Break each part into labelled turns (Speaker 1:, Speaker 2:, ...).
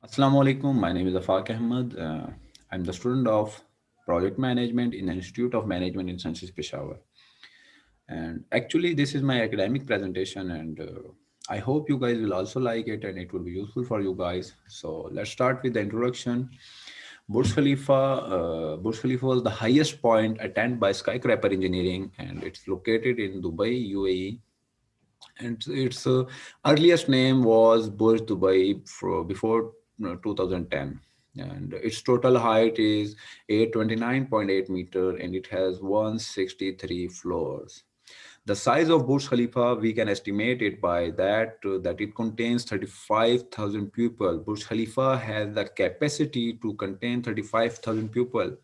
Speaker 1: Assalamu alaikum. My name is Afaq Ahmed. I'm the student of project management in the Institute of Management in Sciences Peshawar. And actually, this is my academic presentation, and I hope you guys will also like it and it will be useful for you guys. So let's start with the introduction. Burj Khalifa was the highest point attained by skyscraper engineering, and it's located in Dubai, UAE, and its earliest name was Burj Dubai before 2010, and its total height is 829.8 meter, and it has 163 floors. The size of Burj Khalifa, we can estimate it by that it contains 35,000 people. Burj Khalifa has the capacity to contain 35,000 people.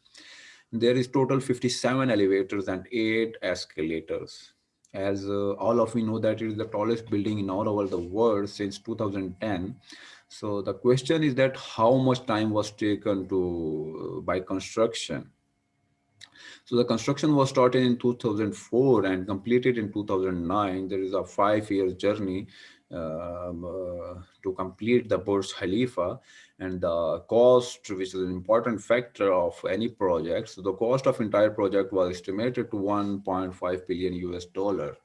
Speaker 1: There is total 57 elevators and 8 escalators. As all of we know that it is the tallest building in all over the world since 2010. So the question is that how much time was taken to by construction. So the construction was started in 2004 and completed in 2009. There is a 5 year journey to complete the Burj Khalifa, and the cost, which is an important factor of any project. So the cost of entire project was estimated to 1.5 billion US dollar.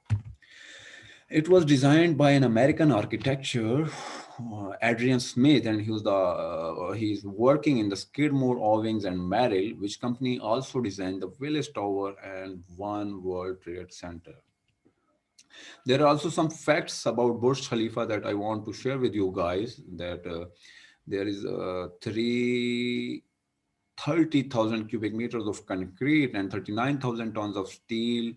Speaker 1: It was designed by an American architecture, Adrian Smith, and he's working in the Skidmore, Owings, and Merrill, which company also designed the Willis Tower and One World Trade Center. There are also some facts about Burj Khalifa that I want to share with you guys. That there is three 30,000 cubic meters of concrete and 39,000 tons of steel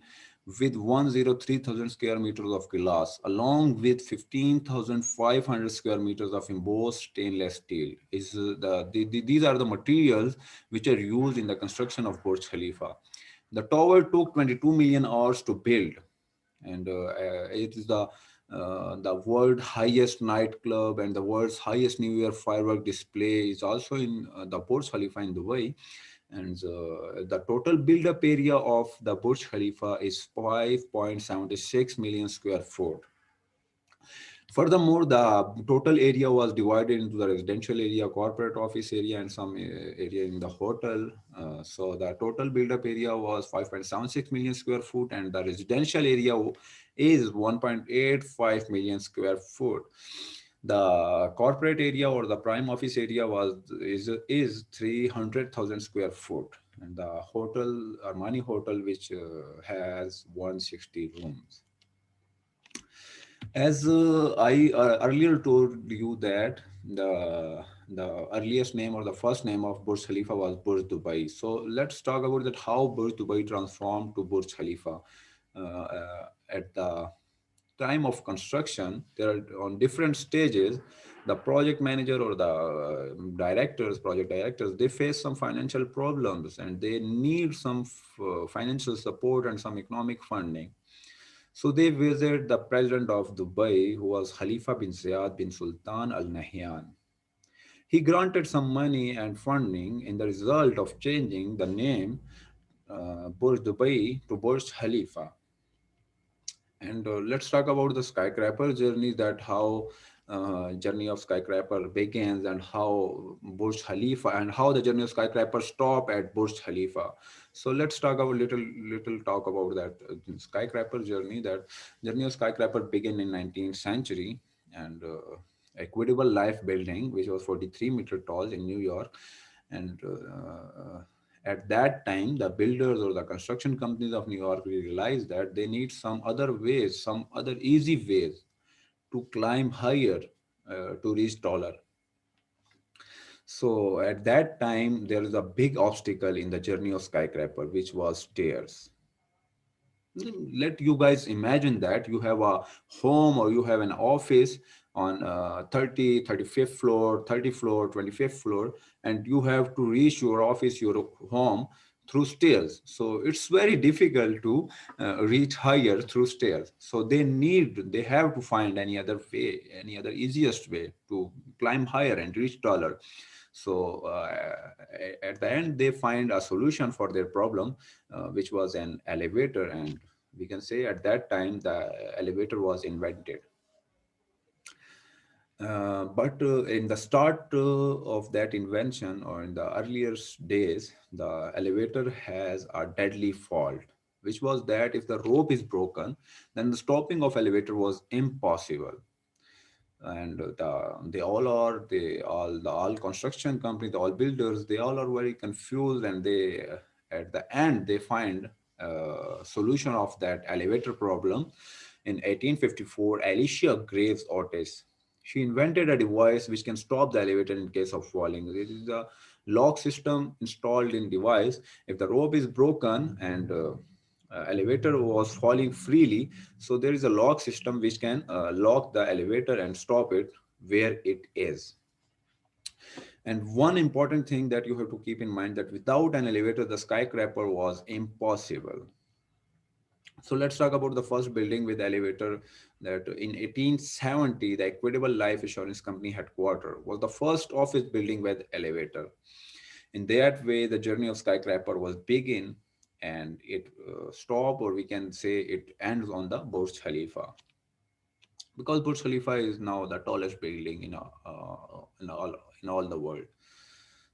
Speaker 1: with 103,000 square meters of glass, along with 15,500 square meters of embossed stainless steel. These are the materials which are used in the construction of Burj Khalifa. The tower took 22 million hours to build, and it is the world highest nightclub and the world's highest New Year firework display is also in the Burj Khalifa in Dubai. And the total build-up area of the Burj Khalifa is 5.76 million square foot. Furthermore, the total area was divided into the residential area, corporate office area, and some area in the hotel. So the total build-up area was 5.76 million square foot, and the residential area is 1.85 million square foot. The corporate area or the prime office area is 300,000 square foot, and the hotel Armani Hotel, which has 160 rooms. As I earlier told you that the earliest name or the first name of Burj Khalifa was Burj Dubai. So let's talk about that how Burj Dubai transformed to Burj Khalifa. At the time of construction, there are on different stages. The project manager or the project directors, they face some financial problems and they need some financial support and some economic funding. So they visited the president of Dubai, who was Khalifa bin Zayed bin Sultan Al Nahyan. He granted some money and funding in the result of changing the name Burj Dubai to Burj Khalifa. And let's talk about the skyscraper journey, that how journey of skyscraper begins and how Burj Khalifa and how the journey of skyscraper stop at Burj Khalifa. So let's talk about little talk about that skyscraper journey. That journey of skyscraper began in 19th century, and equitable life building, which was 43-meter tall in New York, and at that time, the builders or the construction companies of New York realized that they need some other ways, some other easy ways to climb higher, to reach taller. So at that time, there is a big obstacle in the journey of skyscraper, which was stairs. Let you guys imagine that you have a home or you have an office on 35th floor, 30th floor, 25th floor, and you have to reach your office, your home through stairs. So it's very difficult to reach higher through stairs. So they have to find any other way, any other easiest way to climb higher and reach taller. So at the end, they find a solution for their problem, which was an elevator. And we can say at that time, the elevator was invented. But in the start of that invention, or in the earlier days, the elevator has a deadly fault, which was that if the rope is broken, then the stopping of elevator was impossible. And the all construction company, the all builders, they all are very confused, and they at the end they find a solution of that elevator problem in 1854. Alicia Graves Otis, she invented a device which can stop the elevator in case of falling. It is a lock system installed in device. If the rope is broken and elevator was falling freely, so there is a lock system which can lock the elevator and stop it where it is. And one important thing that you have to keep in mind, that without an elevator the skyscraper was impossible. So let's talk about the first building with elevator. That in 1870, the Equitable Life Insurance Company headquarters was the first office building with elevator. In that way, the journey of skyscraper was begin, and it stop, or we can say it ends on the Burj Khalifa, because Burj Khalifa is now the tallest building in all the world.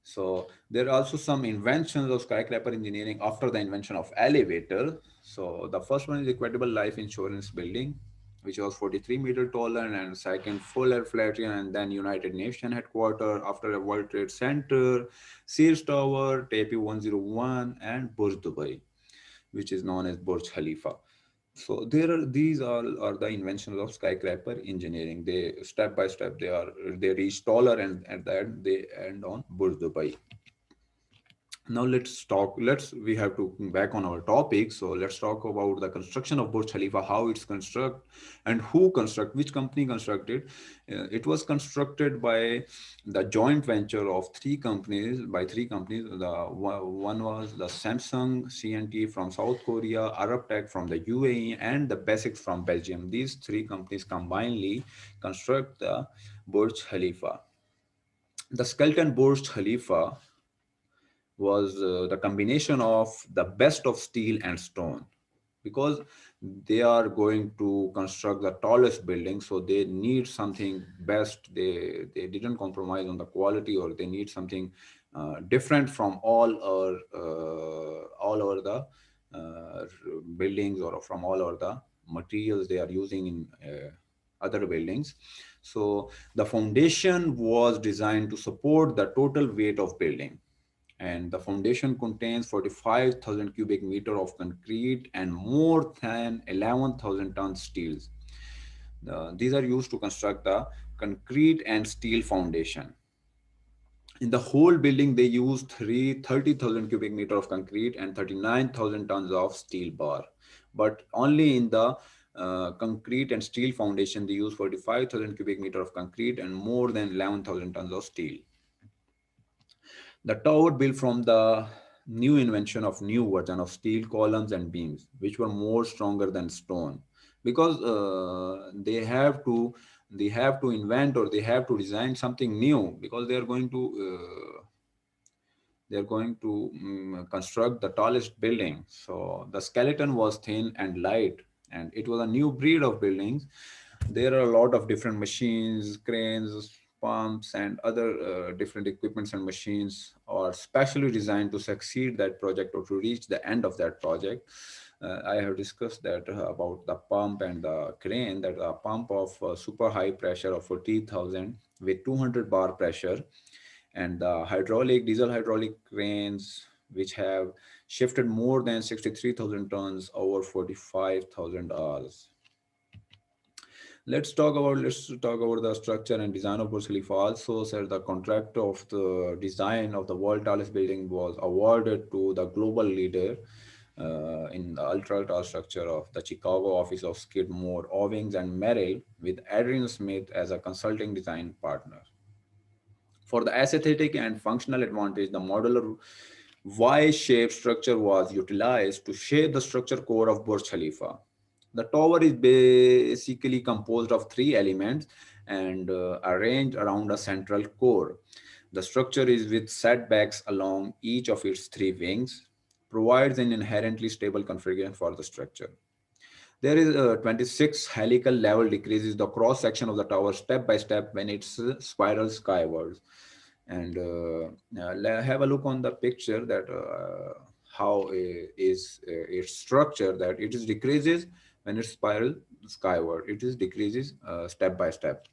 Speaker 1: So there are also some inventions of skyscraper engineering after the invention of elevator. So the first one is Equitable Life Insurance Building, which was 43-meter taller, and second Fuller Flatiron, and then United Nations headquarters, after a World Trade Center, Sears Tower, Taipei 101, and Burj Dubai, which is known as Burj Khalifa. So these all are the inventions of skyscraper engineering. They step by step they reach taller, and at the end they end on Burj Dubai. Now let's we have to back on our topic. So let's talk about the construction of Burj Khalifa, how it's construct, and who construct, which company constructed. It was constructed by the joint venture of three companies. One was the Samsung CNT from South Korea, Arab Tech from the UAE, and the Basics from Belgium. These three companies combinedly construct the Burj Khalifa. The skeleton Burj Khalifa was the combination of the best of steel and stone, because they are going to construct the tallest building, so they need something best. They didn't compromise on the quality, or they need something different from all over the buildings, or from all over the materials they are using in other buildings. So the foundation was designed to support the total weight of building, and the foundation contains 45,000 cubic meter of concrete and more than 11,000 tons steels. These are used to construct the concrete and steel foundation. In the whole building, they use 30,000 cubic meter of concrete and 39,000 tons of steel bar. But only in the concrete and steel foundation, they use 45,000 cubic meter of concrete and more than 11,000 tons of steel. The tower built from the new invention of new version of steel columns and beams, which were more stronger than stone, because they have to invent, or they have to design something new, because they are going to construct the tallest building. So the skeleton was thin and light, and it was a new breed of buildings. There are a lot of different machines, cranes, pumps, and other different equipments and machines are specially designed to succeed that project, or to reach the end of that project. I have discussed that about the pump and the crane, that a pump of super high pressure of 40,000 with 200 bar pressure, and the diesel hydraulic cranes, which have shifted more than 63,000 tons over 45,000 hours. Let's talk about the structure and design of Burj Khalifa. Also said the contract of the design of the world tallest building was awarded to the global leader in the ultra tall structure of the Chicago office of Skidmore, Owings and Merrill, with Adrian Smith as a consulting design partner. For the aesthetic and functional advantage, the modular Y-shaped structure was utilized to shape the structure core of Burj Khalifa. The tower is basically composed of three elements and arranged around a central core. The structure is with setbacks along each of its three wings, provides an inherently stable configuration for the structure. There is a 26 helical level decreases the cross section of the tower step by step when it's spiral skywards. And have a look on the picture that how is its structure, that it is decreases when it's spiral skyward. It is decreases step by step.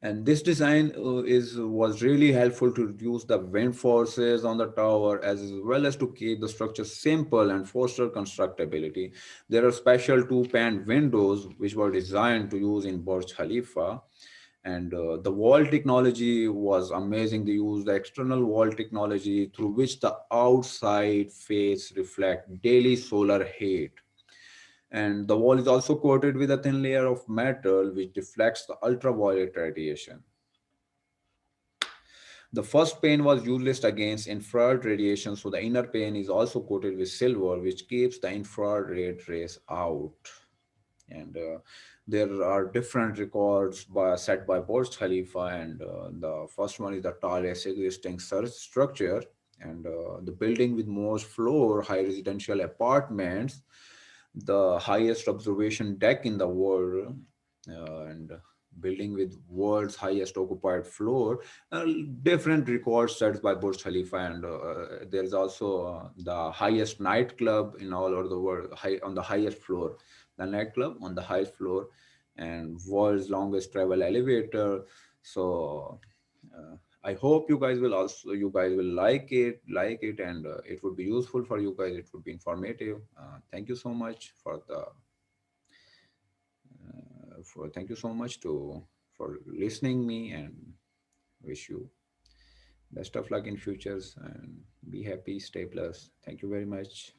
Speaker 1: And this design is was really helpful to reduce the wind forces on the tower as well as to keep the structure simple and foster constructability. There are special two-pane windows which were designed to use in Burj Khalifa. And the wall technology was amazing. They used the external wall technology through which the outside face reflect daily solar heat. And the wall is also coated with a thin layer of metal which deflects the ultraviolet radiation. The first pane was useless against infrared radiation, so the inner pane is also coated with silver, which keeps the infrared rays out. And there are different records set by Burj Khalifa, and the first one is the tallest existing structure, and the building with most floor, high residential apartments, the highest observation deck in the world, and building with world's highest occupied floor. uh, Different records set by Burj Khalifa, and there is also the highest nightclub in all over the world, on the highest floor, the nightclub on the highest floor, and world's longest travel elevator. So I hope you guys will like it, and it would be useful for you guys. It would be informative. Thank you so much for the for thank you so much to for listening me, and wish you best of luck in futures, and be happy, stay blessed. Thank you very much.